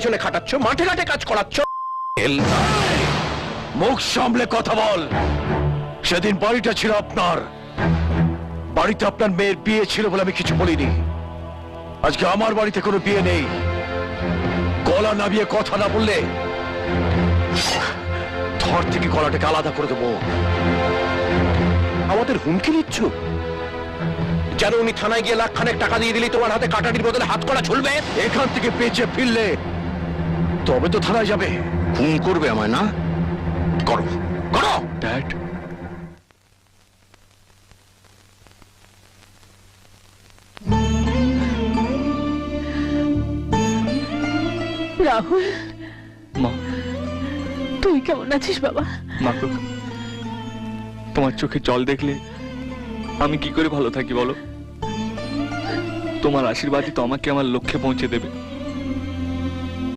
পেছনে খাটাচ্ছ, মাঠে ঘাটে কাজ করাচ্ছ। মুখ সামলে কথা বল। সেদিন বাড়িটা ছিল আপনার, বাড়িতে আপনার মেয়ের বিয়ে ছিল বলে আমি কিছু বলিনি। আজকে আমার বাড়িতে কোনো বিয়ে নেই। গলা নামিয়ে কথা না বললে ধর থেকে গলাটাকে আলাদা করে দেবো। আমাদের হুমকি দিচ্ছ? যেন উনি থানায় গিয়ে লাখখানেক টাকা দিয়ে দিলি তোমার হাতে কাটাটির বদলে হাত করা ঝুলবে। এখান থেকে বেঁচে ফিরলে তবে তো থানায় যাবে। খুন করবে আমায় না? করো করো। ড্যাড, রাহুল, মা, তুই কেমন আছিস বাবা? মাগো, তোমার চোখে জল দেখলে আমি কি করে ভালো থাকি বলো? তোমার আশীর্বাদই তো আমাকে আমার লক্ষ্যে পৌঁছে দেবে।